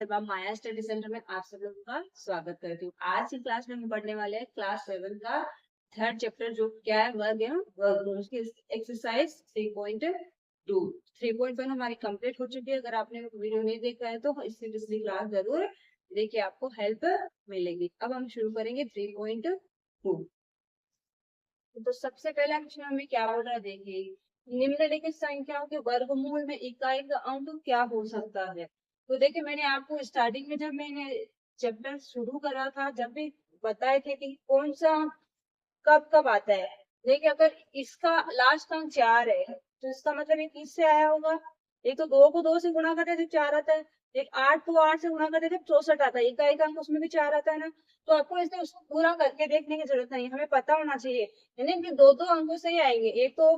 मैं माया study centre में आप सब लोगों का स्वागत करती हूँ। आज की क्लास में हम पढ़ने वाले हैं क्लास 7 का थर्ड चैप्टर, जो क्या है वर्ग एवं वर्गमूल, उसकी एक्सरसाइज 3.2। 3.1 हमारी कंप्लीट हो चुकी है। अगर आपने वीडियो नहीं देखा है तो इसकी पिछली क्लास जरूर देखिए, आपको हेल्प मिलेगी। अब हम शुरू करेंगे 3.2। तो सबसे पहला क्वेश्चन हमें क्या बोल रहा है, देखिए निम्नलिखित संख्याओं के वर्गमूल में इकाई का अंक क्या हो सकता है। तो देखिए, मैंने आपको स्टार्टिंग में जब मैंने चैप्टर शुरू करा था, जब भी बताए थे कि कौन सा कब कब आता है। देखिए, अगर इसका लास्ट अंक 4 है तो इसका मतलब ये किससे आया होगा। एक तो 2 को 2 से गुणा करते जब 4 आता है, एक 8 को 8 से गुणा करते जब 64 आता है। इकाई का अंक उसमें भी 4 आता है ना। तो आपको इसलिए उसको पूरा करके देखने की जरूरत नहीं, हमें पता होना चाहिए यानी कि दो दो अंकों से ही आएंगे। एक तो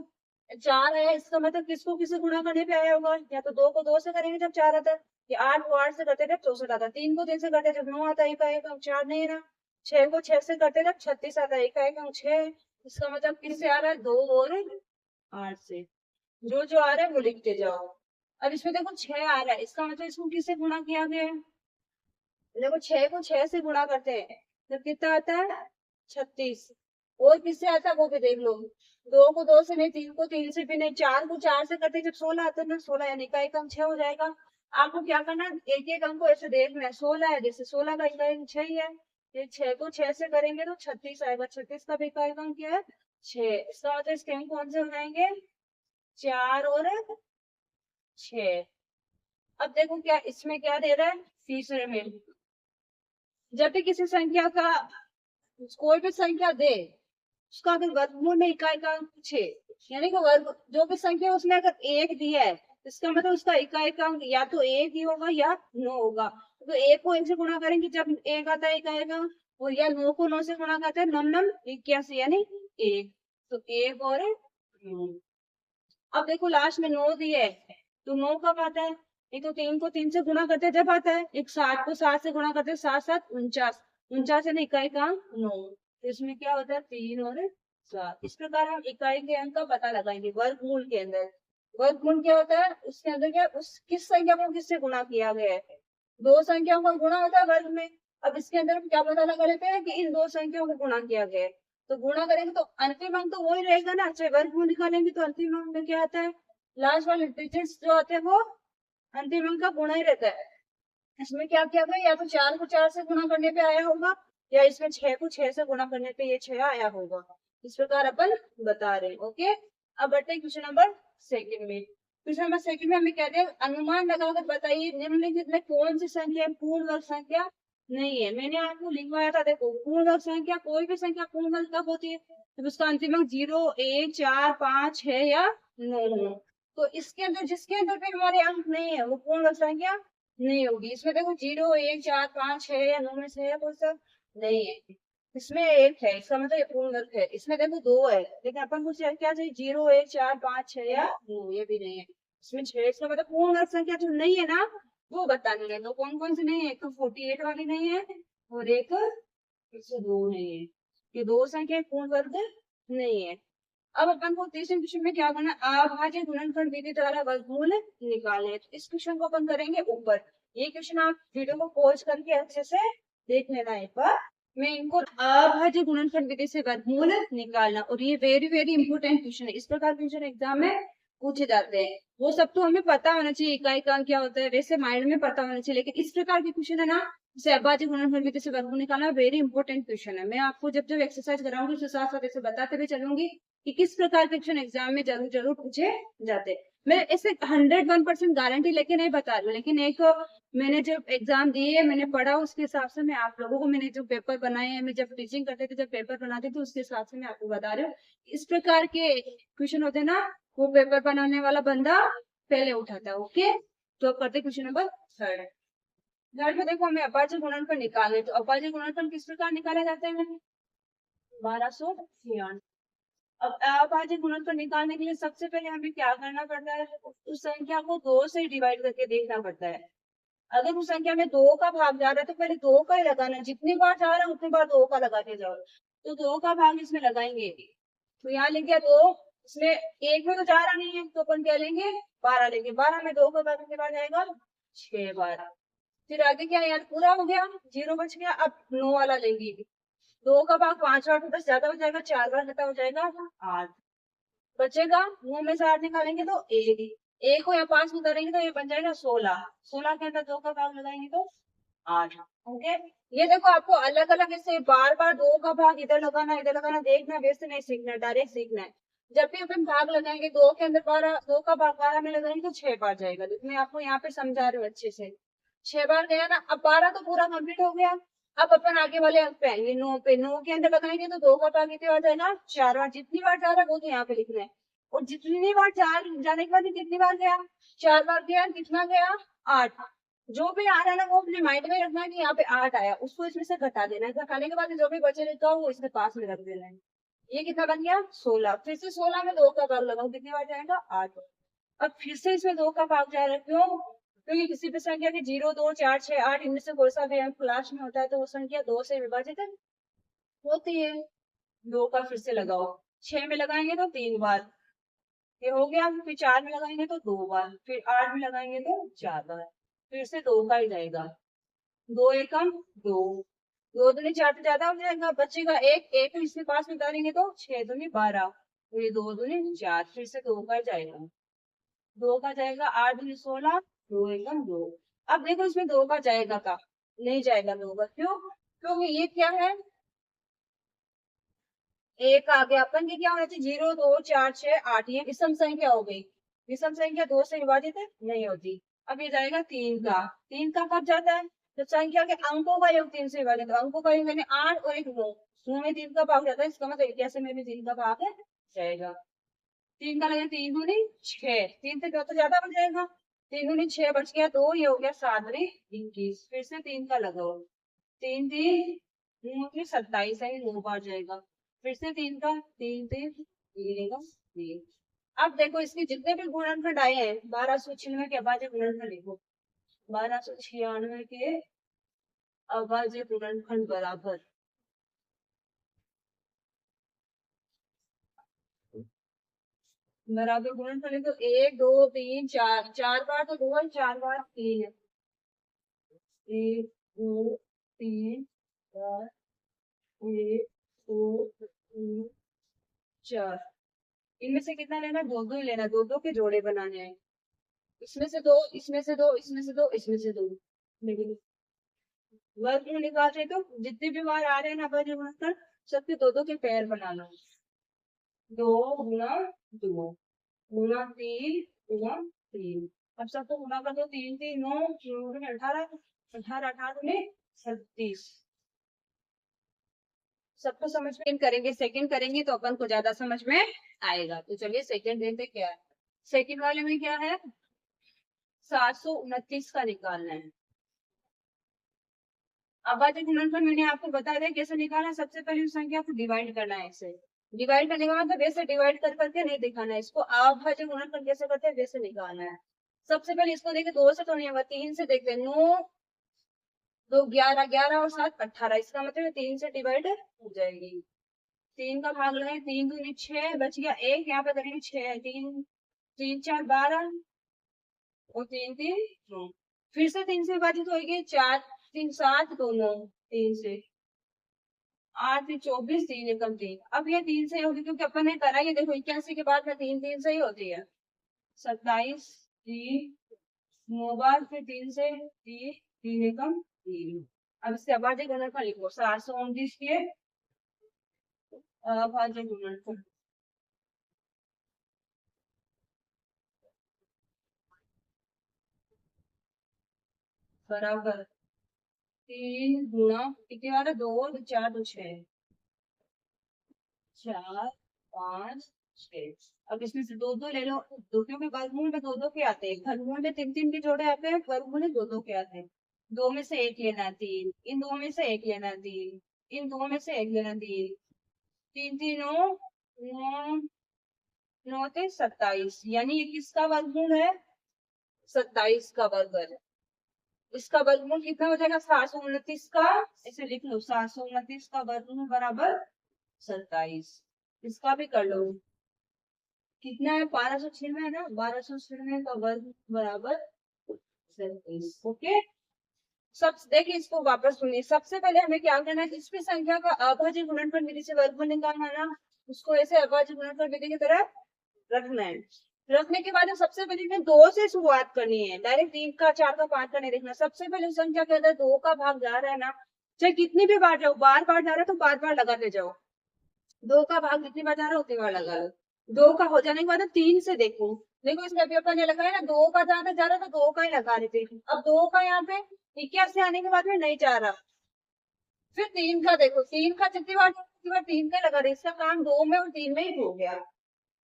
4 आया, इसका मतलब किसको किससे गुणा करने पे आया होगा। या तो 2 को 2 से करेंगे जब 4 आता है, या 8 को 8 से करते जब 64 आता है। 3 को 3 से करते जब 9 आता है, इकाई का अंक 4 नहीं है ना। 6 को 6 से करते जब 36 आता है, इकाई का अंक 6। इसका मतलब किससे आ रहा है, 2 और 8 से। जो जो आ रहा है वो लिखते जाओ। अब इसमें देखो 6 आ रहा है, इसका मतलब इसको किससे गुणा किया गया है। देखो 6 को 6 से गुणा करते हैं जब कितना आता है, 36। और किससे आता है वो भी देख लो। 2 को 2 से नहीं, 3 को 3 से भी नहीं, 4 को 4 से करते जब 16 आता है ना, 16 यानी इकाई का अंक 6 हो जाएगा। आपको क्या करना है, एक एक अंक को ऐसे देखना है। 16 है, जैसे 16 का इकाई अंक 6 ही है। ये 6 को 6 से करेंगे तो 36 आएगा। 36 का भी इकाई का अंक क्या है, 6। इसका मतलब इसके अंक कौन से हो जाएंगे, 4 और 6। अब देखो क्या इसमें क्या दे रहा है, तीसरे में जब भी किसी संख्या का कोई भी संख्या दे, उसका अगर वर्गमूल में इकाई का अंक पूछे, यानी कि वर्ग जो भी संख्या उसने अगर 1 दिया है, इसका मतलब उसका इकाई का अंक या तो 1 ही होगा या 9 होगा। तो 1 को 1 से गुणा करेंगे जब 1 आता है इकाई का अंक, और या 9 को 9 से गुणा करते हैं, नम नम 81 यानी 1। तो 1 और 9। अब देखो लास्ट में 9 दिए है, तो 9 कब आता है, एक तो 3 को 3 से गुणा करते हैं जब आता है, एक 7 को 7 से गुणा करते हैं, 7 7 49। 49 यानी इकाई का अंक 9। तो इसमें क्या होता है, 3 और 7। इस प्रकार हम इकाई के अंक का पता लगाएंगे वर्गमूल के अंदर। वर्गमूल क्या होता है, उसके अंदर क्या उस किस संख्या को किससे गुणा किया गया है, दो संख्याओं का गुणा होता है वर्ग में। अब इसके अंदर हम क्या पता लगा लेते हैं कि इन दो संख्याओं को गुणा किया गया है। तो गुणा करेंगे तो अंतिम अंक तो वही रहेगा ना, चाहे वर्गमूल निकालेंगे तो अंतिम अंक में क्या आता है, लास्ट वाले डिजिट्स जो आते हैं वो अंतिम अंक का गुणा ही रहता है। इसमें क्या किया गया, या तो 4 को 4 से गुणा करने पे आया होगा, या इसमें 6 को 6 से गुणा करने पे ये 6 आया होगा। इस प्रकार अपन बता रहे हैं। ओके, अब बढ़ते हैं क्वेश्चन नंबर सेकंड में। क्वेश्चन नंबर सेकंड में हमें कहते हैं अनुमान लगाकर बताइए निम्नलिखित में कौन सी संख्या पूर्ण वर्ग संख्या नहीं है। मैंने आपको लिखवाया था, देखो पूर्ण वर्ग संख्या कोई भी संख्या पूर्ण वर्ग कब होती है, जब उसका अंतिम अंक 0 1 4 5 6 या 9 हो। तो इसके अंदर जिसके अंदर भी हमारे अंक नहीं है वो पूर्ण वर्ग संख्या नहीं होगी। इसमें देखो 0 1 4 5 6 या 9 में से है कौन सा, नहीं है। इसमें एक है, इसका मतलब ये पूर्ण वर्ग है। इसमें देखो 2 है, लेकिन अपन को क्या चाहिए, 0 1 4 5 6 या 9, ये भी नहीं है। इसमें 6, इसका मतलब पूर्ण वर्ग संख्या जो नहीं है ना वो बतानी है। तो कौन कौन सी नहीं है, एक तो 48 वाली नहीं है, और एक 102 नहीं है। ये दो संख्या पूर्ण वर्ग नहीं है। अब अपन को तीसरे क्वेश्चन में क्या करना है, अभाज्य गुणनफल विधि द्वारा वर्गमूल निकालने हैं। तो इस क्वेश्चन को अपन करेंगे ऊपर। ये क्वेश्चन आप वीडियो को पॉज करके अच्छे से देख लेना एक बार। मैं इनको अभाज्य गुणनफल विधि से वर्गमूल निकालना, और ये वेरी वेरी इंपॉर्टेंट क्वेश्चन है। इस प्रकार क्वेश्चन एग्जाम में पूछे जाते हैं। वो सब तो हमें पता होना चाहिए, इकाई का क्या होता है वैसे माइंड में पता होना चाहिए, लेकिन इस प्रकार के क्वेश्चन है ना, जैसे अभाज्य गुणनफल विधि से वर्गमूल निकालना, वेरी इंपॉर्टेंट क्वेश्चन है। मैं आपको जब जब एक्सरसाइज कराऊंगी उसके साथ साथ ऐसे बताते भी चलूंगी कि किस प्रकार के क्वेश्चन एग्जाम में जरूर जरूर पूछे जाते हैं। मैं ऐसे 101% गारंटी लेके नहीं बता रही हूँ, लेकिन एक मैंने जब एग्जाम दिए, मैंने पढ़ा, उसके हिसाब से मैं आप लोगों को, मैंने जो पेपर बनाए हैं, मैं जब टीचिंग करते थे जब पेपर बनाते थे उसके हिसाब से मैं आपको बता रही हूँ। इस प्रकार के क्वेश्चन होते हैं ना, वो पेपर बनाने वाला बंदा पहले उठाता है। ओके, तो अब करते क्वेश्चन नंबर थर्ड। थर्ड में देखो हमें अभाज्य गुणनफल निकालने, तो अभाज्य गुणनफल किस प्रकार निकाले जाते हैं, 1296। अब अभाज्य गुणनफल निकालने के लिए सबसे पहले हमें क्या करना पड़ता है, उस संख्या को 2 से डिवाइड करके देखना पड़ता है। अगर उस संख्या में 2 का भाग जा रहा है तो पहले 2 का ही लगाना, जितनी बार जा रहा है उतनी बार 2 का लगाते जाओ। तो 2 का भाग इसमें लगाएंगे, तो यहाँ लिख दिया 2। इसमें एक में तो जा रहा नहीं है, तो अपन क्या लेंगे, 12 लेंगे। 12 में 2 का भाग कितनी बार जाएगा, 6 बार। फिर आगे क्या है यार, पूरा हो गया, 0 बच गया। अब 9 वाला लेंगे, 2 का भाग 5 8 बस ज्यादा हो जाएगा, 4 बार कितना हो जाएगा 8 बचेगा। मुंह में से 8 निकालेंगे तो एक को या 5 में करेंगे तो ये बन जाएगा 16। 16 के अंदर 2 का भाग लगाएंगे तो 8। ओके, ये देखो आपको अलग अलग ऐसे बार बार 2 का भाग इधर लगाना देखना, वैसे नहीं सीखना, डायरेक्ट सीखना है। जब भी अपन भाग लगाएंगे 2 के अंदर 12, 2 का भाग 12 में लगाएंगे तो 6 बार जाएगा। देखो मैं आपको यहाँ पे समझा रही हूँ अच्छे से। 6 बार गया ना, अब 12 तो पूरा कंप्लीट हो गया। अब अपन आगे वाले अंक पे आएंगे, 9 पे। 9 के अंदर लगाएंगे तो 2 का भाग कितनी बार जाएगा 4 बार। जितनी बार जा रहा है वो तो यहाँ पे लिखना है, और जितनी बार जाने के बाद कितनी बार गया 4 बार गया, कितना गया 8। जो भी आ रहा है ना वो अपने माइंड में रखना है कि यहाँ पे 8 आया, उसको इसमें से घटा देना है। घटाने के बाद जो भी बचे रहता वो इसके पास में रख देना है। ये कितना बन गया 16। फिर से 16 में 2 का भाग लगाओ, कितनी बार जाएगा 8। अब फिर से इसमें 2 का भाग जा रहा है, क्यों? क्योंकि किसी भी संख्या के 0 2 4 6 8 इनमें से कोई सा भी अंक लास्ट में होता है तो वो संख्या 2 से विभाजित होती है। 2 का फिर से लगाओ, 6 में लगाएंगे तो 3 बार, ये हो गया। फिर 4 में लगाएंगे तो 2 बार, फिर 8 में लगाएंगे तो 4 बार। फिर से 2 का ही जाएगा, 2 एकम 2, 2 दूनी 4 से ज्यादा हो जाएगा, बचेगा एक। एक इसके पास में डालेंगे तो 6 दूनी 12, तो ये 2 दूनी 4, फिर से 2 का जाएगा, 2 का जाएगा, 8 दूनी 16, 2 एकम 2। अब देखो इसमें 2 का जाएगा का, नहीं जाएगा 2 का, क्यों? क्योंकि ये क्या है, एक आगे अपन के क्या होना चाहिए 0 2 4 6 8, ये विषम संख्या हो गई। विषम संख्या 2 से विभाजित नहीं होती। अब ये जाएगा 3 का, 3 का कब जाता है, तो संख्या के अंकों का योग 3 से विभाजित, अंकों का योग यानी 8 और एक 9, 9 में 3 का भाग जाता है, इसका मतलब इक्यासी में भी 3 का भाग है जाएगा। 3 का लगेगा 3 दूनी 6, 3 से 2 तो ज्यादा बन जाएगा, 3 दूनी 6 बच गया 2, ये हो गया 7 दूनी 21। फिर से 3 का लगाओ, 3 3 27 है, 9 बार जाएगा। फिर से 3 का, 3 3 मिलेगा 3। अब देखो इसके जितने भी गुणनखंड आए हैं 1296 के अभाज्य गुणनखंड लिखो, 1296 के अभाज्य गुणनखंड बराबर बराबर गुणनखंड लिखो, 1 2 3 4, 4 बार तो 2 है, 4 बार 3 है, 1 2 3 4, 1 2 3 4। इनमें से कितना लेना है, 2 2 ही लेना है, 2 2 के जोड़े बनाने हैं। इसमें से 2, इसमें से 2, इसमें से 2, इसमें से 2, लेकिन वर्गमूल निकालते तो जितने भी बार आ रहे हैं ना अभाज्य गुणनखंड, सबके 2 2 के पेयर बना लो। 2 गुना 2 गुना 3 गुना 3। अब सबको गुना कर दो, 3 3 9 18, 18 18 में 36। सबको समझ में करेंगे, सेकंड करेंगे तो अपन को ज्यादा समझ में आएगा। तो चलिए सेकंड देखते क्या है। सेकंड वाले में क्या है, 729 का निकालना है। अभाज्य गुणनखंड मैंने आपको बता दिया कैसे निकालना है। सबसे पहले उस संख्या को डिवाइड करना है, ऐसे डिवाइड करने के बाद तो वैसे डिवाइड कर करके नहीं दिखाना है इसको, अभाज्य गुणनखंड कैसे करते हैं वैसे निकालना है। सबसे पहले इसको देखे, 2 से तो नहीं होगा, 3 से देखते हैं। 9 2 11, 11 और 7 18, इसका मतलब 3 से डिवाइड हो जाएगी। 3 का भाग लगाए, 3 दूनी 6 बच गया एक, यहाँ पे करेंगे 6, 3 3 4 12 और 3 3 9। फिर से 3 से विभाजित होगी, 4 3 7 2 9, 3 से 8 3 24, 3 एकम 3। अब ये 3 से होगी क्योंकि अपन ने करा, ये देखो 81 के बाद में 3 3 से ही होती है। 27 3 9 बार, फिर 3 से 3 3 एकम 3। अब इससे अभाज्य गुणनखंड लिखो, 729 के अभाज्य गुणनखंड बराबर 3 गुना कितनी बार है, 2 2 4 2 6, 4 5 6। अब इसमें से 2 2 ले लो, दो क्योंकि वर्गमूल में 2 2 के आते हैं, वर्गमूल में 3 3 के जोड़े आते हैं, वर्गमूल में 2 2 के आते हैं। 2 में से 1 लेना है 3, इन 2 में से 1 लेना है 3, इन 2 में से 1 लेना है 3, 3 3 9 9 9 3 27, यानी ये किसका वर्गमूल है, 27 का वर्ग। इसका वर्गमूल कितना हो जाएगा 729 का, इसे लिख लो, 729 का वर्गमूल बराबर 27। इसका भी कर लो, कितना है 1296 है ना, 1296 का वर्ग बराबर 27। ओके, सब देखिए, इसको वापस सुनिए। सबसे पहले हमें क्या करना है, जिस भी संख्या का अभाज्य गुणनफल विधि से वर्गमूल निकालना है ना, उसको ऐसे अभाज्य गुणनफल विधि की तरह रखना है। रखने के बाद सबसे पहले हमें 2 से शुरुआत करनी है, डायरेक्ट 3 का 4 का 5 का नहीं देखना। सबसे पहले उस संख्या के अंदर 2 का भाग जा रहा है ना, चाहे कितनी भी बार जाओ, बार बार जा रहा है तो बार बार लगाते जाओ। 2 का भाग जितनी बार जा रहा है उतनी बार लगा लो। 2 का हो जाने के बाद 3 से देखो, देखो इसमें अभी अपन ने लगाया ना, 2 का ज्यादा जा रहा था, 2 का ही लगा रहे थे। अब 2 का यहाँ पे 21 से आने के बाद में नहीं जा रहा। फिर 3 का देखो, 3 का जितनी बार 3 का लगा रहे, इसका काम 2 में और 3 में ही हो गया।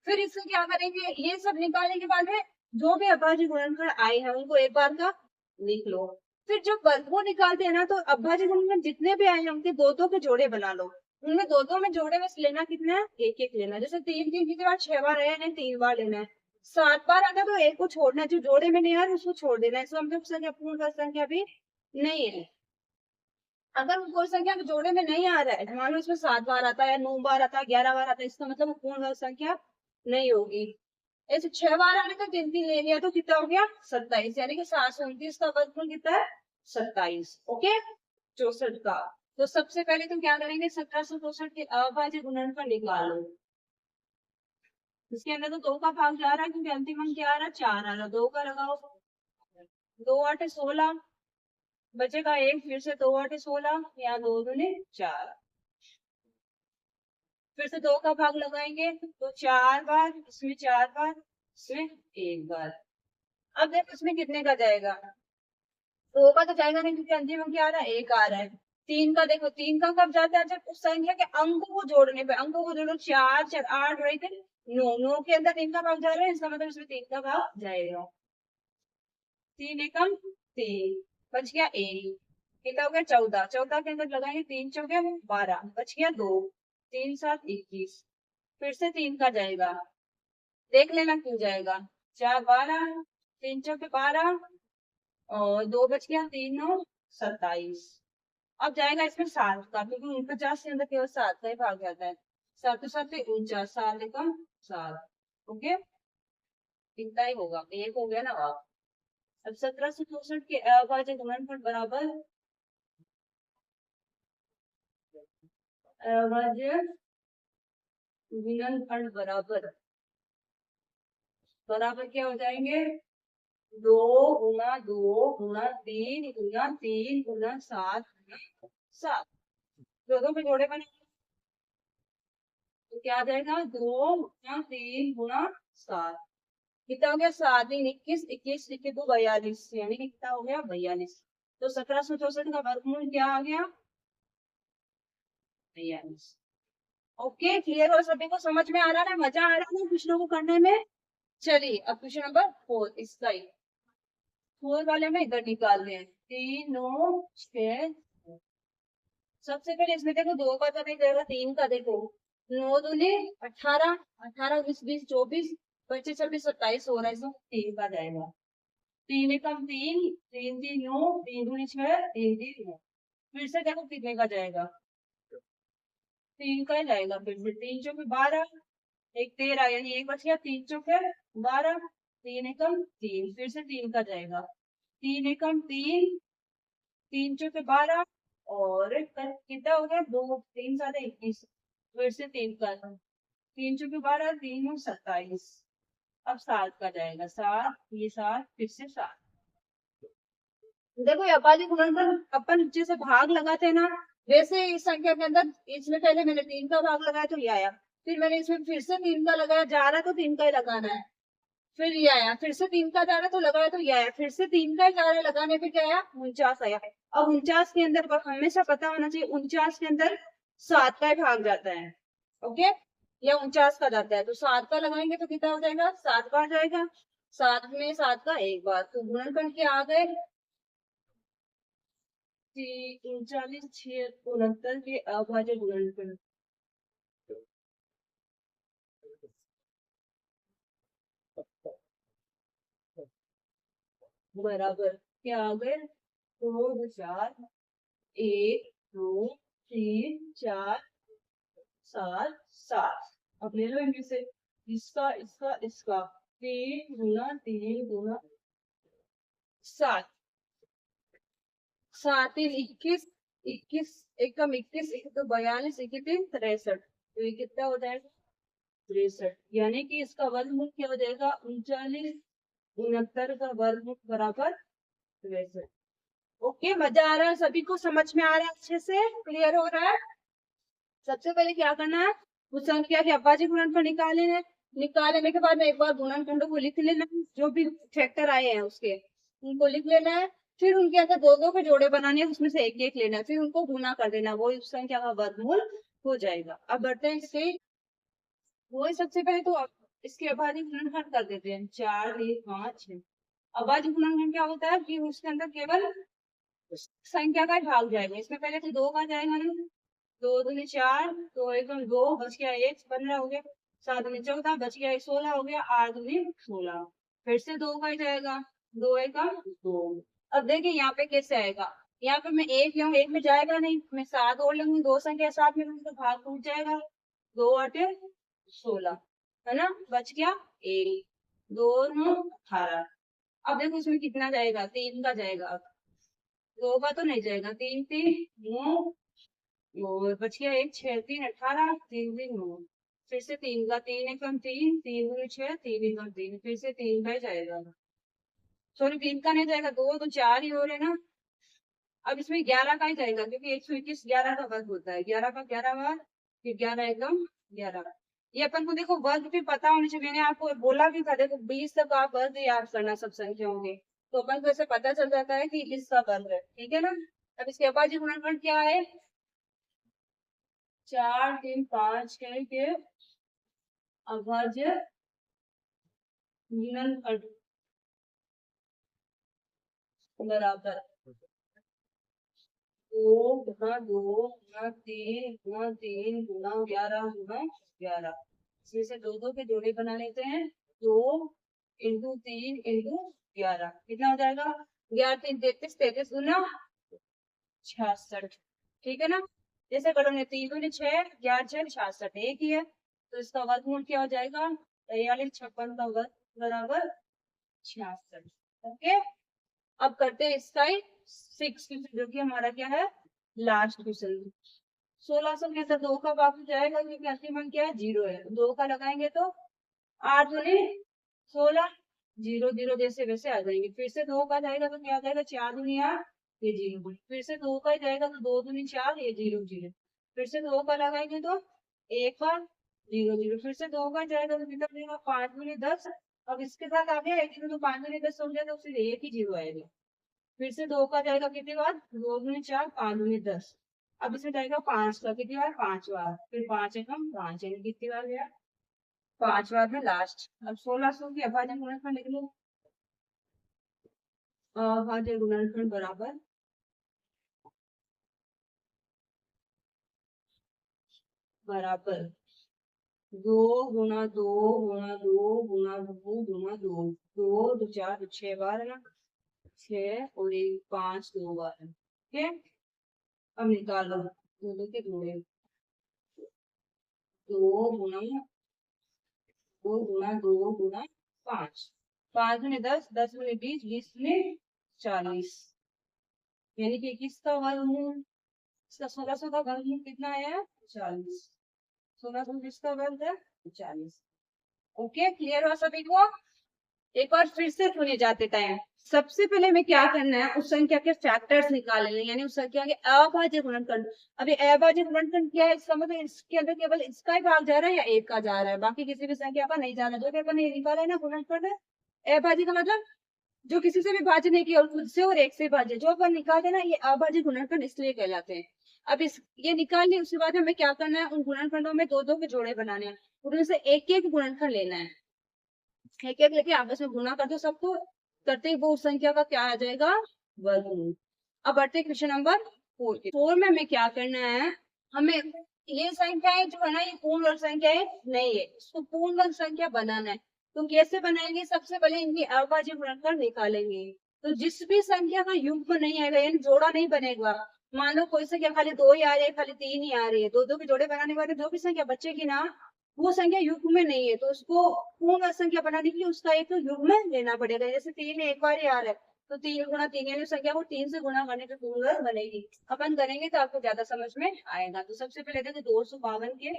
फिर इससे क्या करेंगे, ये सब निकालने के बाद में जो भी अभाज्य गुणनफल आए हैं उनको एक बार का लिख लो। फिर जब वर्गमूल निकालते हैं ना, तो अभाज्य गुणनफल जितने भी आए हैं उनके 2-2 के जोड़े बना लो। उनमें 2-2 में जोड़े में लेना कितना है, 1-1 लेना है। जैसे 3 कितनी बार, 6 बार आया है, 3 बार लेना है। 7 बार आता है तो 1 को छोड़ना है, जो जोड़े में नहीं आ रहा उसको छोड़ देना है। इसमें हम संख्या पूर्ण संख्या भी नहीं है। अगर वो कोई संख्या के जोड़े में नहीं आ रहा है, मान लो इसमें 7 बार आता है, 9 बार आता है, 11 बार आता है, इसका मतलब वो पूर्ण संख्या नहीं होगी। ऐसे 6 बार आने का 3-3 ले लिया तो कितना हो गया, 27, यानी कि 729 का वर्गमूल कितना है, 27। ओके, 64 का। तो सबसे पहले तुम क्या करेंगे, 1764 के अभाज्य गुणनफल निकालो। इसके अंदर तो 2 का भाग जा रहा है, क्योंकि अंतिम अंक क्या आ रहा है, 4 आ रहा है। 2 का लगाओ, 2 8 16 बचेगा 1, फिर से 2 8 16, या 2 दूनी 4। फिर से 2 का भाग लगाएंगे तो 4 बार, इसमें 4 बार, इसमें 1 बार। अब देखो इसमें कितने का जाएगा, 2 का तो जाएगा नहीं, क्योंकि अंतिम अंक क्या आ रहा है, 1 आ रहा है। 3 का देखो, 3 का कब जाता है, जब उस संख्या के अंकों को जोड़ने पे, अंकों को जोड़ो, 4 4 8 और 1 9, 9 के अंदर 3 का भाग जा रहा है, इसका मतलब इसमें 3 का भाग जाएगा। 3 एकम 3, बच गया 1, कितना हो गया, 14। 14 के अंदर लगाएंगे 3 चौके 12, बच गया 2, 3 7 21। फिर से 3 का जाएगा, देख लेना क्यों जाएगा, 4 12, 3 चौके 12, और 2 बच गया, 3 9 27। अब जाएगा इसमें 7 का, क्योंकि 49 के अंदर केवल 7 का ही भाग जाता है। 7 7 पे 49, 7 एकम 7। ओके, इतना ही होगा, एक हो गया ना। अब 1764 के अभाज्य गुणनफल बराबर अभाज्य गुणनफल बराबर बराबर क्या हो जाएंगे, 2 गुना 2 गुना 3 गुना 3 गुना 7 गुना 7। दो पे जोड़े बने तो क्या आ जाएगा, 2 गुना 3 गुना 7। कितना हो गया, 7 3 21, 21 21 2 42, यानी कि कितना हो गया, 42। तो 1764 का वर्गमूल क्या आ गया, 42। ओके, क्लियर हो सभी को, समझ में आ रहा है, मजा आ रहा है क्वेश्चनों को करने में। चलिए अब क्वेश्चन नंबर 4, इसका ही 4 वाले में इधर निकाल रहे हैं, 3 9 6। सबसे पहले इसमें देखो 2 का तो नहीं जाएगा, 3 का देखो, 9 दूनी 18, 18 20 20 24 25 26 27 हो रहा है, इसमें 3 का जाएगा। 3 एकम 3, 3 3 9, 3 दूनी 6, 3 3 9। फिर से देखो कितने का जाएगा, 3 का ही जाएगा। फिर से 3 चौके 12, 1 13, यानी 1 बच गया, 3 चौके 12, 3 एकम 3, फिर से 3 का जाएगा, 3 एकम 3, 3 चौके 12, और कितना हो गया, 2 3 7 21। फिर से 3 का, 3 चौके 12, 3 9 27। अब 7 का जाएगा, 7 ये 7, फिर से 7। देखो अपाली गुणनफल अपन जैसे भाग लगाते हैं ना, वैसे इस संख्या के अंदर, इसमें पहले मैंने 3 का भाग लगाया तो ये आया, फिर मैंने इसमें फिर से 3 का लगाया, जा रहा तो 3 का ही लगाना है, फिर ये आया, फिर से 3 का जा रहा तो लगाया तो ये आया, फिर से 3 का ही जा रहा लगाने पे क्या आया, 49 आया। अब 49 के अंदर हमेशा पता होना चाहिए, 49 के अंदर 7 का ही भाग जाता है। ओके, या 49 का जाता है, तो 7 का लगाएंगे तो कितना हो जाएगा, 7 बार जाएगा, 7 में 7 का एक बार, तो गुणनफल के आ गए 39 6 69 के अभाज्य गुणनफल बराबर क्या आ गए, 2 2 4 1 2 3 4 7 7। अब ले लो इनमें से, इसका इसका इसका, 3 गुना 3 गुना 7, सात तीन 21, 21 एकम 21, एक तो 42, एक तीन 63, तो ये कितना हो जाएगा 63, यानी कि इसका वर्गमूल क्या हो जाएगा 39, 69 का वर्गमूल बराबर 63। ओके, मजा आ रहा है सभी को, समझ में आ रहा है, अच्छे से क्लियर हो रहा है। सबसे पहले क्या करना है, उस संख्या के अभाज्य गुणनफल निकालने हैं। निकालने के बाद में एक बार गुणनखंडों को लिख लेना है, जो भी फैक्टर आए हैं उसके उनको लिख लेना है। फिर उनके अंदर दो दो के जोड़े बनाने हैं, उसमें से एक एक लेना है, फिर उनको गुना कर देना, वो उस संख्या का वर्गमूल हो जाएगा। अब बढ़ते हैं इसके, वही सबसे पहले तो इसके अभाज्य गुणनखंड कर देते हैं, 4, 3, 5, 6। अभाज्य गुणनखंड क्या होता है कि उसके अंदर केवल संख्या का भाग जाएगा। इसमें पहले तो 2 का जाएगा ना, 2 दूनी 4, तो एकदम 2 बच गया 1, 15 हो गया, 7 दूनी 14 बच गया 16 हो गया, 8 दूनी 16, फिर से 2 का जाएगा, 2 एकम 2। अब देखिए यहाँ पे कैसे आएगा, यहाँ पे मैं 1 लूँ, 1 में जाएगा नहीं, मैं 7 और लूंगी, 2 संख्या साथ में लूंगी तो भाग टूट जाएगा, 2 8 16, है ना, बच गया 1, 2 9 18। अब देखो इसमें कितना जाएगा, 3 का जाएगा, अब 2 का तो नहीं जाएगा, 3 3 9, और बच गया 1, 6 3 18, 3 3 9, फिर से 3 का, 3 एकम 3, 3 दूनी 6, 3 एकम 3, फिर से 3 का ही जाएगा, सॉरी 3 का नहीं जाएगा, 2 तो 4 ही हो रहे ना। अब इसमें 11 का ही जाएगा, क्योंकि 121 11 का वर्ग होता है, 11 का 11 बार, फिर 11 एकम 11। ये अपन को देखो वर्ग भी पता होने चाहिए, मैंने आपको बोला भी था, देखो 20 तक आप वर्ग याद करना सब संख्याओं के, तो अपन को ऐसे पता चल जाता है कि इसका वर्ग है, ठीक है ना। अब इसके अभाज्य गुणनखंड क्या है, 4 3 5 6 के अभाज्य गुणनखंड बराबर 2 गुना 2 गुना 3 गुना 3 गुना 11 गुना 11। इसमें से दो दो के जोड़े बना लेते हैं, 2 इंटू 3 इंटू 11, कितना हो जाएगा 11 3 33, 33 गुना 66, ठीक है ना। जैसे करोगे 3 दूनी 6, 11 6 66, एक ही है, तो इसका वर्गमूल क्या हो जाएगा 43, 56 का वर्ग बराबर 66। ओके, अब करते हैं इसका ही 6, जो कि हमारा क्या है लास्ट क्वेश्चन। 1600 के अंदर 2 का बाकी जाएगा, क्योंकि अंतिम अंक क्या है 0 है, 2 का लगाएंगे तो 8 दूनी 16, 0 0 जैसे वैसे आ जाएंगे, फिर से 2 का जाएगा तो क्या आ जाएगा 4 दूनी 8, ये 0, फिर से 2 का जाएगा तो 2 दूनी 4, ये 0 0, फिर से 2 का लगाएंगे तो 1 बार 0 0, फिर से 2 का जाएगा तो कितना बनेगा 5 दूनी 10। अब इसके साथ आ गया एक तो 5 दूनी 10 हो गया, तो फिर एक ही 0 आएगा, फिर से 2 का जाएगा कितनी बार 2 दूनी 4, 5 दूनी 10। अब इसमें जाएगा 5 का कितनी बार 5 बार, फिर 5 एकम 5, यानी कितनी बार गया 5 बार में लास्ट। अब 1600 की अभाज्य गुणनखंड लिख लो, अभाज्य गुणनखंड बराबर बराबर 2 गुना 2 गुना 2 गुना 2 गुना 2, 2 2 4 6 बार है ना, 6 और 1 5 2 बार है, ठीक है। अब निकालो दो दो के जोड़े, 2 गुना 2 गुना 2 गुना 5, 5 दूनी 10, 10 दूनी 20, 20 दूनी 40, यानी कि किसका वर्गमूल, इसका 1600 का वर्गमूल कितना है 40, 1600 किसका वर्ग है 40। ओके, क्लियर हुआ सभी को। एक बार फिर से सुने जाते टाइम, सबसे पहले हमें क्या करना है उस संख्या के फैक्टर्स निकालने, यानी उस संख्या के अभाज्य गुणनखंड। अभी अभाज्य गुणनखंड क्या है, इसका मतलब इसके अंदर केवल इसका ही भाग जा रहा है या एक का जा रहा है, बाकी किसी भी संख्या का नहीं जा रहा है। जो भी अपन ने निकाला है ना गुणनखंड, अभाज्य का मतलब जो किसी से भी भाज्य नहीं किया और खुद से और एक से भाज्य, जो अपन निकालते हैं ना ये अभाज्य गुणनखंड इसलिए कहलाते हैं। अब इस ये निकाल लिया, उसके बाद हमें क्या करना है, उन गुणनखंडों में दो दो के जोड़े बनाने हैं, उनमें से एक एक गुणनखंड लेना है, एक एक लेके आपस में गुना कर दो सबको, करते ही वो संख्या का क्या आ जाएगा वर्गमूल। अब बढ़ते क्वेश्चन नंबर 4 के। 4 में हमें क्या करना है, हमें ये संख्याएं जो है ना ये पूर्ण वर्ग संख्याएं नहीं है, इसको पूर्ण वर्ग संख्या बनाना है। तो कैसे बनाएंगे, सबसे पहले इनकी अभाज्य गुणनखंड निकालेंगे। तो जिस भी संख्या का युग्म नहीं आएगा यानी जोड़ा नहीं बनेगा, मान लो कोई संख्या खाली 2 ही आ रही है, खाली 3 ही आ रही है, दो दो के जोड़े बनाने के बाद जो भी संख्या बचेगी ना वो संख्या युग्म में नहीं है, तो उसको पूर्ण संख्या बनाने के लिए उसका एक युग्म लेना पड़ेगा। जैसे 3 एक बार ही आ रहा है तो 3 गुणा 3 यानी संख्या को 3 से गुणा करने पे पूर्ण वर्ग बनेगी। अपन करेंगे तो आपको ज्यादा समझ में आएगा। तो सबसे पहले देखो 252 के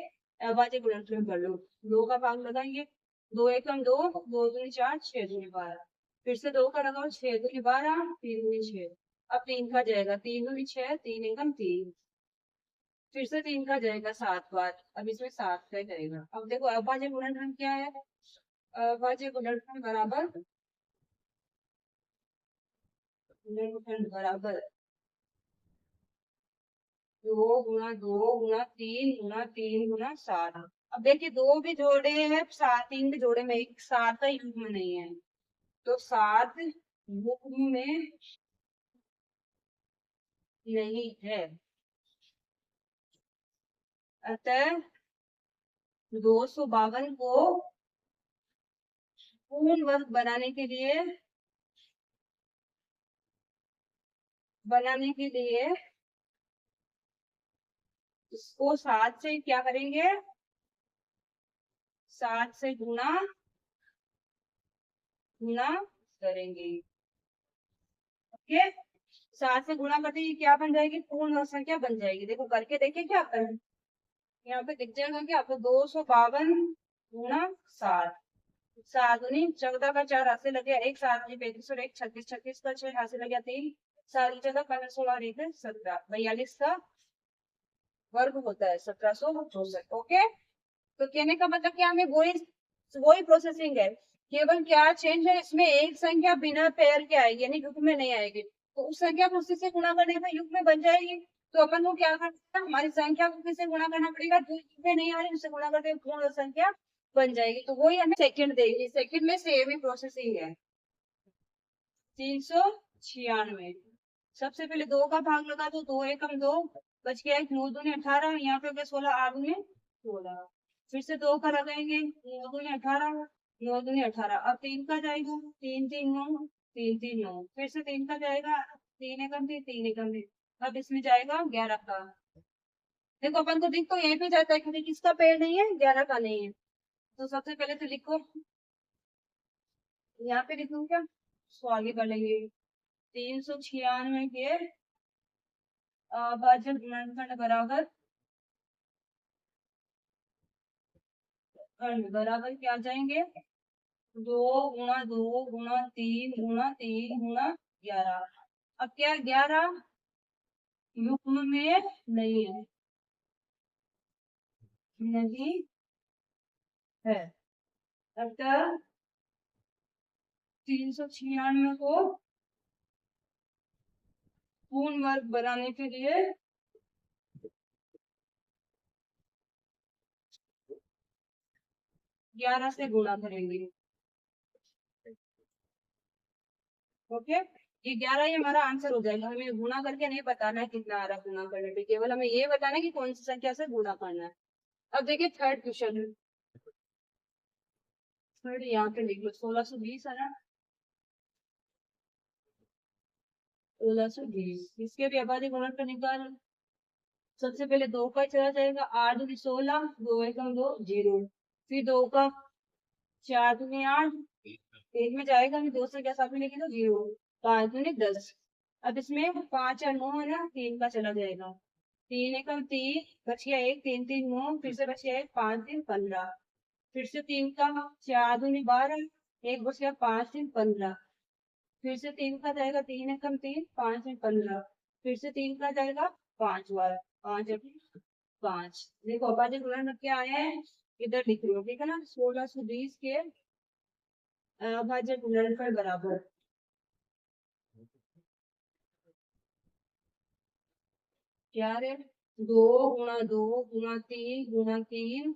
अभाज्य गुणनफल कर लो। 2 का भाग लगाएंगे, 2 एकम 2, 2 दूनी 4, 6 दूनी 12। फिर से 2 का लगाओ, 6 दूनी 12, 3 दूनी 6। अब 3 का जाएगा, 3 दूनी 6, 3 एकम 3। फिर से 3 का जाएगा 7 बार। अब इसमें 7 का जाएगा। अब देखो अभाज्य गुणनफल क्या है? अभाज्य गुणनफल बराबर गुणनफल बराबर 2 गुणा 3 गुणा 3 गुणा 7। अब देखिए 2 भी जोड़े हैं, 3 भी जोड़े में, एक 7 का युग्म नहीं है, तो 7 युग्म में नहीं है। अतः 252 को पूर्ण वर्ग बनाने के लिए इसको 7 से क्या करेंगे? 7 से गुणा गुणा करेंगे। ओके, 7 से गुणा करते ही क्या बन जाएगी? पूर्ण वर्ग संख्या बन जाएगी। देखो करके देखिए क्या कर, यहाँ पे दिख जाएगा कि आपको 252 गुणा 7, 7 दूनी 14 का 4 हाथ से लग गया, एक 7 दूनी 35 और एक 36, 36 का 6 हाथ से लग गया 3, 7 14 15 16 और 1 17, 42 का वर्ग होता है 1764। ओके, तो कहने का मतलब क्या, हमें वही प्रोसेसिंग है, केवल क्या चेंज है इसमें, एक संख्या बिना पेयर के आएगी यानी युग्म में नहीं आएगी, तो उस संख्या को उसी से गुणा करने पर युग्म में बन जाएगी। तो अपन को क्या करना है, हमारी संख्या को किससे गुणा करना पड़ेगा? जो युग्म में नहीं आ रही उससे गुणा करते हुए पूर्ण संख्या बन जाएगी। तो वही हमें सेकंड देगी, सेकंड में सेम ही प्रोसेसिंग है। 396। सबसे पहले 2 का भाग लगा दो, 2 एकम 2, बच गया 1, 9 दूनी 18, यहाँ पे 16, 8 दूनी 16। फिर से 2 का लगाएंगे, 9 दूनी 18, 9 दूनी 18। अब 3 का जाएगा, 3 3 9, 3 3 9। फिर से 3 का जाएगा, 3 एकम 3, 3 एकम 3। अब इसमें जाएगा 11 का। देखो अपन को दिख तो यहीं पे जाता है, क्योंकि किसका पेड़ नहीं है? 11 का नहीं है। तो सबसे पहले तो लिखो, यहाँ पे लिखूं क्या? तो आगे बढ़ेंगे। 396 के अभाज्य गुणनखंड बराबर खंड बराबर क्या जाएंगे? 2 गुणा 2 गुणा 3 गुणा 3 गुणा 11। अब क्या 11 युग्म में नहीं है, नहीं है। अतः 396 को पूर्ण वर्ग बनाने के लिए 11 से गुणा करेंगे। ओके, ये 11 ही हमारा आंसर हो जाएगा। हमें गुणा करके नहीं बताना है कितना आ रहा है गुणा करने पे, केवल हमें ये बताना है कि कौन सी संख्या से गुणा करना है। अब देखिए थर्ड क्वेश्चन, थर्ड यहाँ पे लिख लो, 1620 है ना, 1620। इसके भी अभाज्य गुणनफल निकाल। सबसे पहले 2 का चला जाएगा, 8 दूनी 16, 2 एकम 2, 0। फिर 2 का 4 दूनी 8, एक में जाएगा नहीं, 2 से क्या साथ में लेके तो 0, 5 दूनी 10। अब इसमें 5 और 9 है ना, 3 का चला जाएगा, 3 एकम 3, बच गया 1, 3 3 9, फिर से बच गया 1, 5 3 15। फिर से 3 का 4 दूनी 12, एक बच गया 5 3 15। फिर से 3 का जाएगा, 3 एकम 3, 5 3 15। फिर से 3 का जाएगा 5 बार, 5 5। देखो अभाज्य गुणनफल क्या आया है, इधर लिख लो, ठीक है ना। 1620 के अभाज्य गुणनफल बराबर क्या है? 2 गुणा 2 गुणा 3 गुणा 3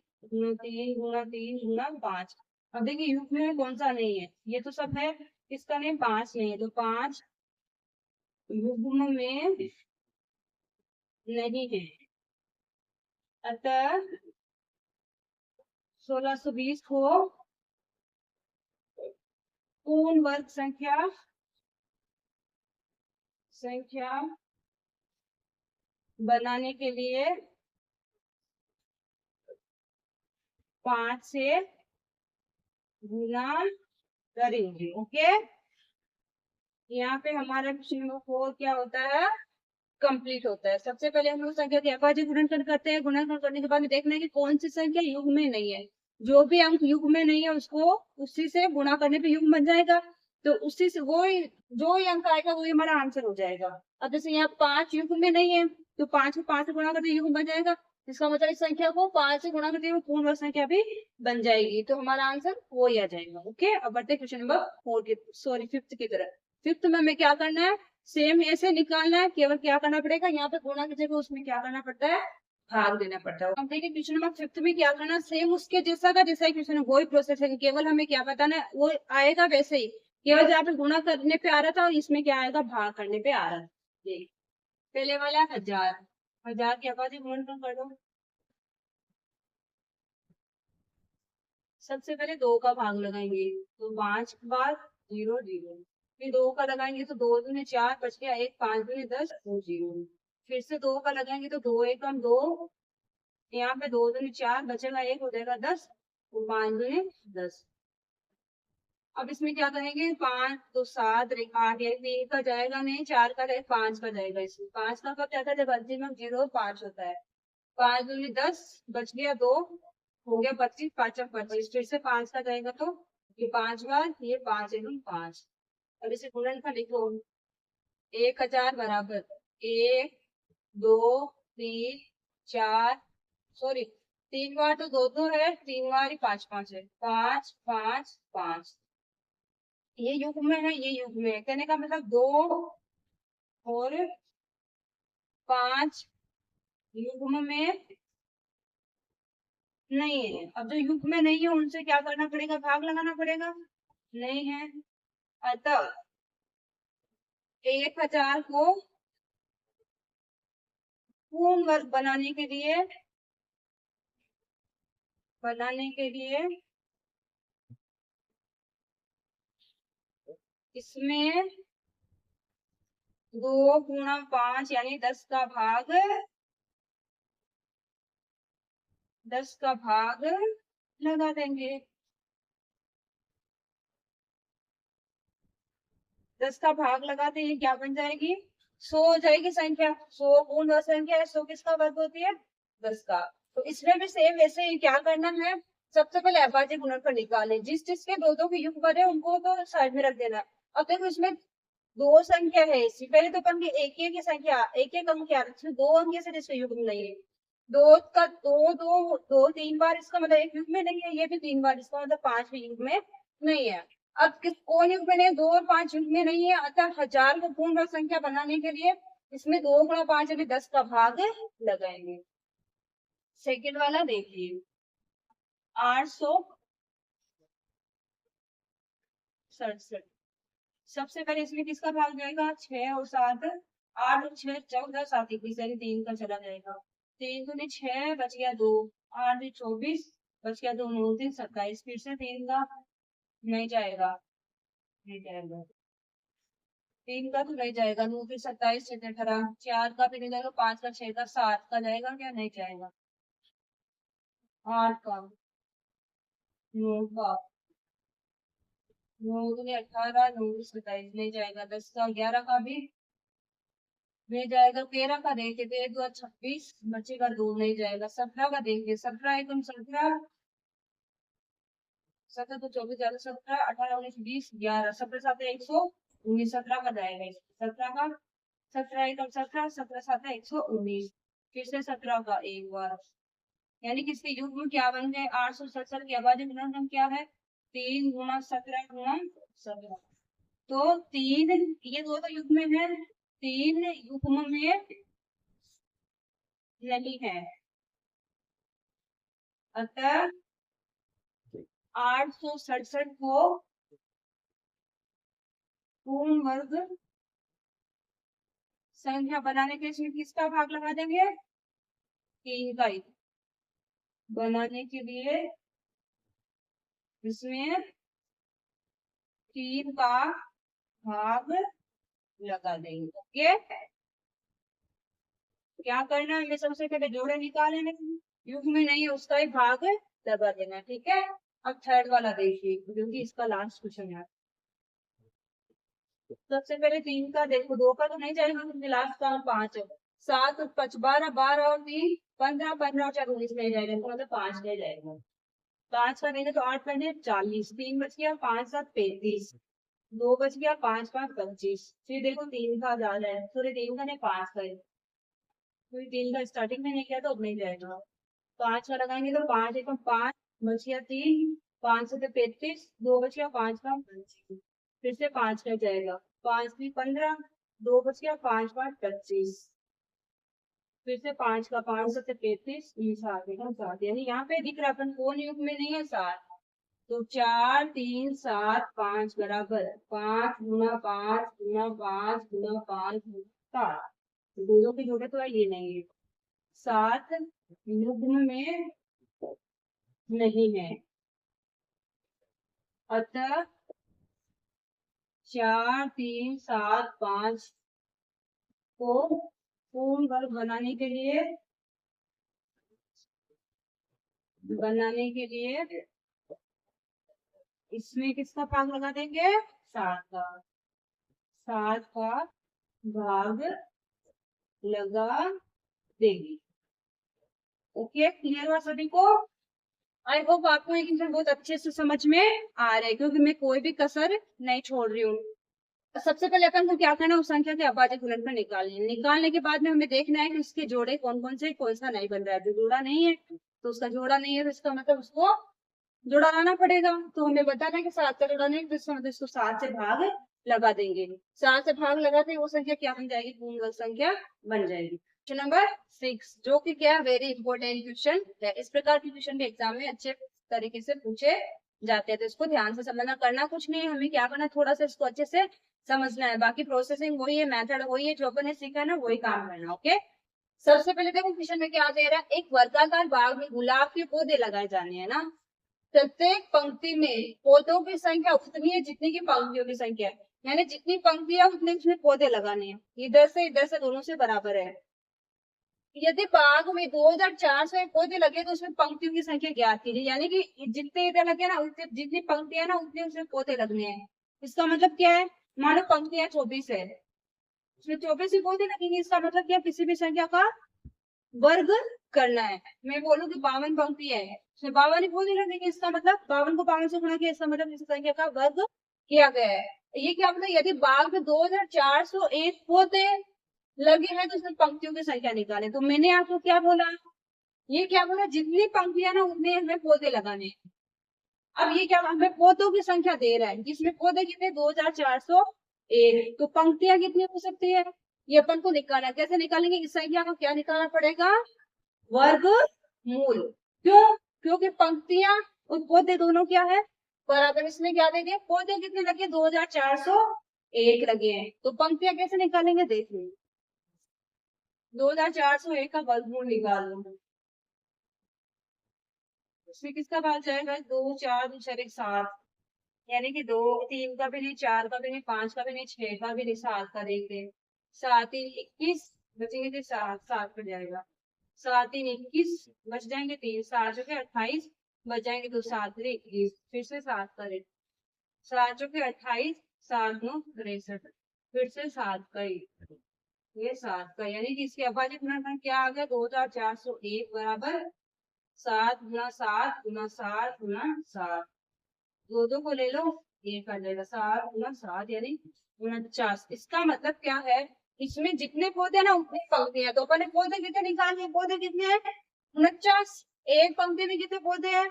गुणा 3 गुणा 5। अब देखिए युग्म में कौन सा नहीं है, ये तो सब है, इसका नेम 5 नहीं है, तो 5 युग्म में नहीं है। अतः 1620 को पूर्ण वर्ग संख्या बनाने के लिए 5 से गुणा करेंगे। ओके, यहाँ पे हमारा क्वेश्चन नंबर 4 क्या होता है, कंप्लीट होता है। सबसे पहले हम लोग संख्या के अभाज्य गुणनखंड करते हैं। गुणनखंड करने के बाद में देखना है कि कौन सी संख्या युग्म में नहीं है। जो भी अंक युग्म में नहीं है उसको उसी से गुणा करने पे युग्म बन जाएगा। तो उसी से वो जो ही अंक आएगा वही हमारा आंसर हो जाएगा। अब जैसे यहाँ 5 युग्म में नहीं है तो 5 को 5 से गुणा करते युग्म बन जाएगा। इसका मतलब इस संख्या को 5 से गुणा करते हुए पूर्ण वर्ग संख्या भी बन जाएगी। तो हमारा आंसर वो ही आ जाएगा। ओके, अब बढ़ते क्वेश्चन नंबर 4 की, सॉरी 5th की तरफ। 5th में हमें क्या करना है, सेम ऐसे निकालना है, केवल क्या करना पड़ेगा, यहाँ पे गुणा की जगह उसमें क्या करना पड़ता है, भाग देना पड़ता है। हम देखिए क्वेश्चन नंबर 5th में क्या करना, सेम उसके जैसा का जैसा क्वेश्चन, वही प्रोसेस है, केवल हमें क्या बताना है, वो आएगा वैसे ही, केवल जहाँ पे गुणा करने पे आ रहा था और इसमें क्या आएगा, भाग करने पे आ रहा है। देख, पहले वाला 1000, 1000 के बाद गुणनखंड कर दो। सबसे पहले 2 का भाग लगाएंगे तो 5 के बाद 0 0, फिर 2 का लगाएंगे तो 2 दूनी 4 बच गया 1, 5 दूनी 10 2 0, फिर से 2 का लगाएंगे तो 2 1 2, यहाँ पे 2 दूनी 4 बचेगा 1 हो जाएगा 10, 5 दूनी 10। अब इसमें क्या करेंगे, 5 तो 7 8, यानी 3 का जाएगा नहीं, 4 का जाएगा, 5 का जाएगा। इसमें 5 का कब जाता है, जब अंतिम में 0 5 होता है। 5 दूनी 10 बच गया 2, हो गया 25, 5 25, फिर से 5 का जाएगा तो ये 5 बार, ये 5 1 5। अब इसे गुणन का लिखो, 1000 बराबर 1 2 3 4, सॉरी 3 बार तो 2 2 है, 3 बार ही 5 5 है, 5 5 5। ये युग्म में है, ये युग्म में है, कहने का मतलब 2 और 5 युग्म में नहीं है। अब जो युग्म में नहीं है उनसे क्या करना पड़ेगा, भाग लगाना पड़ेगा, नहीं है। अतः 1000 को पूर्ण वर्ग बनाने के लिए इसमें 2 गुणा 5 यानी 10 का भाग, 10 का भाग लगा देंगे। 10 का भाग लगाते ही क्या बन जाएगी, 100 हो जाएगी संख्या। 100 पूर्ण वर्ग संख्या है, 100 किसका वर्ग होती है, 10 का। तो इसमें भी सेम वैसे ही क्या करना है, सबसे पहले अभाज्य गुणनफल निकालें, जिस जिसके दो दो के युग बने उनको तो साइड में रख देना। अब देखो इसमें दो संख्या है, इससे पहले तो अपन एक एक की संख्या, एक एक अंक क्या, इसमें दो अंक से जिसके युग नहीं है, दो का दो दो दो 3 बार, इसका मतलब एक युग में नहीं है, ये भी 3 बार, इसका मतलब 5 भी युग में नहीं है। अब किस कौन युग में नहीं, 2 और 5 युग में नहीं है, अतः 1000 को पूर्ण वर्ग संख्या बनाने के लिए इसमें 2 गुणा 5 यानी 10 का भाग लगाएंगे। सेकेंड वाला देखिए, 867, सबसे पहले इसमें किसका भाग जाएगा, 6 और 7, 8 और 6 14, 7 21 यानी 3 का चला जाएगा। 3 दूनी 6 बच गया 2, 8 24 बच गया 2 9 3 27, फिर से 3 का नहीं जाएगा, नहीं जाएगा, 3 का तो नहीं जाएगा, 9 फिर 27 6 18, 4 का भी नहीं जाएगा, 5 का 6 का 7 का जाएगा क्या, नहीं जाएगा, 8 का 9 का 9 दूनी 18 9 27 नहीं जाएगा, 10 का 11 का भी नहीं जाएगा, 13 का देखिए तो 1 2 26 बचेगा 2 नहीं जाएगा, 17 का देखिए 17 एकम 17, 17 तो 24 ज्यादा 17 18 19 20 11, 17 7 119, 17 का जाएगा, 17 का 17 एकम 17 17 7 119, फिर से 17 का एक बार, यानी कि इसके युग में क्या बन गए, 867 की आबादी गुणनखंड क्या है, 3 गुणा 17 गुणा 17, तो 3 ये दो तो युग में है, 3 युग्म में नहीं है, अतः 867 को पूर्ण वर्ग संख्या बनाने के लिए किसका भाग लगा देंगे, 3 का ही, बनाने के लिए इसमें 3 का भाग लगा देंगे। ओके, क्या करना है, हमें सबसे पहले जोड़े निकाले, युग में नहीं है उसका ही भाग लगा देना, ठीक है। अब थर्ड वाला देखिए क्योंकि इसका लास्ट क्वेश्चन है। सबसे पहले 3 का देखो, 2 का तो नहीं जाएगा क्योंकि लास्ट का 5 है। 7 5 12, 12 और 3 15, 15 और 4 19 नहीं जाएगा, तो मतलब 5 नहीं जाएगा। 5 का नहीं तो 8 करने 40, 3 बच गया, 5 7 35, 2 बच गया, 5 5 25। फिर देखो 3 का ज्यादा है, सॉरी 3 का नहीं 5 का है, क्योंकि 3 का स्टार्टिंग में नहीं किया तो अब नहीं जाएगा। 5 का लगाएंगे तो 5 एक 5 बच गया, 3 5 से 35, 2 बच गया, 5 का 25, फिर से 5 का जाएगा, 5 भी 15, 2 बच गया, 5 5 25, फिर से 5 का 5 से 35, ये 7 एकदम 7, यानी यहाँ पे दिख रहा है अपन कोन युग में नहीं है 7, तो 4 3 7 5 बराबर 5 गुना 5 गुना 5 गुना 5 गुना 7, दोनों के जोड़े तो ये नहीं है, 7 युग्म में नहीं है, अतः 4 3 7 5 को पूर्ण वर्ग बनाने के लिए इसमें किसका भाग लगा देंगे, 7 का, 7 का भाग लगा देंगे। ओके, क्लियर हुआ सभी को? आई होप आपको ये क्वेश्चन बहुत अच्छे से समझ में आ रहा है, क्योंकि मैं कोई भी कसर नहीं छोड़ रही हूँ। सबसे पहले अपन को क्या करना है, उस संख्या के अभाज्य गुणनफल निकालने के बाद में हमें देखना है कि उसके जोड़े कौन कौन से, कौन सा नहीं बन रहा है। जो जोड़ा नहीं है तो उसका जोड़ा नहीं है, तो इसका मतलब उसको जोड़ा लाना पड़ेगा। तो हमें बताना है कि 7 का जोड़ा नहीं, तो इसका मतलब इसको 7 से भाग लगा देंगे। 7 से भाग लगाते वो संख्या क्या बन जाएगी, पूर्ण वर्ग संख्या बन जाएगी। क्वेश्चन नंबर 6, जो कि क्या वेरी इंपॉर्टेंट क्वेश्चन है। इस प्रकार के क्वेश्चन भी एग्जाम में अच्छे तरीके से पूछे जाते हैं, तो इसको ध्यान से समझना, करना कुछ नहीं है, हमें क्या करना है, थोड़ा सा इसको अच्छे से समझना है। बाकी प्रोसेसिंग वही है, मेथड वही है, जो अपन ने सीखा है ना वही काम करना। ओके, सबसे पहले देखो क्वेश्चन में क्या दे रहा है, एक वर्गाकार बाग में गुलाब के पौधे लगाए जाने हैं ना। प्रत्येक पंक्ति में पौधों की संख्या उतनी है जितनी की पंक्तियों की संख्या है, यानी जितनी पंक्तियां उतने उसमें पौधे लगाने हैं, इधर से दोनों से बराबर है। यदि बाग में 2400 पौधे लगे तो उसमें पंक्तियों की संख्या ज्ञात कीजिए, यानी कि जितने इधर लगे ना उतने, जितनी पंक्तियां ना उतने उसमें पौधे लगने हैं। इसका मतलब क्या है, मानो पंक्तियां 24 है, उसमें 24 ही पौधे लगेंगे, इसका मतलब क्या, किसी भी संख्या का वर्ग करना है। मैं बोलूँ कि 52 पंक्ति है, उसमें 52 ही पौधे लगेंगे, इसका मतलब 52 को 52 से गुणा किया, इसका मतलब इस संख्या का वर्ग किया गया है। ये क्या मतलब, यदि बाग में 2401 पौधे लगे हैं तो उसमें पंक्तियों की संख्या निकालें। तो मैंने आपको क्या बोला, ये क्या बोला, जितनी पंक्तियां ना उतने हमें पौधे लगाने हैं। अब ये क्या हमें पौधों की संख्या दे रहा है, जिसमें पौधे कितने 2401, तो पंक्तियां कितनी हो सकती है, ये अपन को निकालना। कैसे निकालेंगे, इस संख्या को क्या निकालना पड़ेगा, वर्ग मूल। क्यों, क्योंकि पंक्तियां और पौधे दोनों क्या है, बराबर। इसमें क्या देंगे, पौधे कितने लगे 2401 लगे हैं, तो पंक्तियां कैसे निकालेंगे देख लो, 2401 का वर्गमूल निकाल लो। इसमें किसका भाग जाएगा, 2 4 2 4 1 7, यानी कि 2 3 का भी नहीं, 4 का भी नहीं, 5 का भी नहीं, 6 का भी नहीं, 7 का देंगे। 7 3 21 बचेंगे, तो 7 7 पर जाएगा, 7 3 21 बच जाएंगे, 3 7 जो के 28 बच जाएंगे, तो 7 3 21, फिर से 7 करें, 7 जो के 28, 7 9 63, फिर से 7 का ही, ये 7 का, यानी कि इसके अभाज्य गुणनफल क्या आ गया, 2401 बराबर 7 गुना 7 गुना 7 गुना 7, दो को ले लो, एक आ जाएगा, 7 गुना 7 यानी 49। इसका मतलब क्या है, इसमें जितने पौधे ना उतनी पंक्तियां, तो अपन ने पौधे कितने निकालने, पौधे कितने हैं 49, एक पंक्ति में कितने पौधे हैं,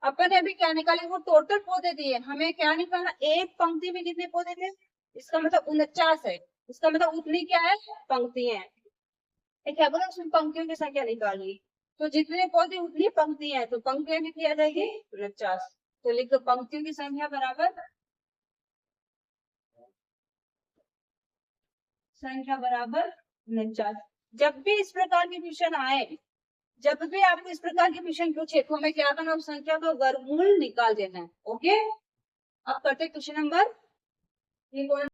अपन ने अभी क्या निकाले, वो टोटल पौधे दिए, हमें क्या निकालना, एक पंक्ति में कितने पौधे थे, इसका मतलब 49 है, इसका मतलब उतनी क्या है पंक्तियां है, क्या बोला, उसमें पंक्तियों की संख्या निकाली, तो जितने पौधे उतनी पंक्तियां है, तो पंक्तियां कितनी आ जाएगी 49, तो लिख दो पंक्तियों की संख्या बराबर, संख्या बराबर 49। जब भी इस प्रकार के क्वेश्चन आए, जब भी आपको इस प्रकार के क्वेश्चन पूछे, तो हमें क्या करना, उस संख्या का वर्गमूल निकाल देना है। ओके, अब करते क्वेश्चन नंबर, ये कौन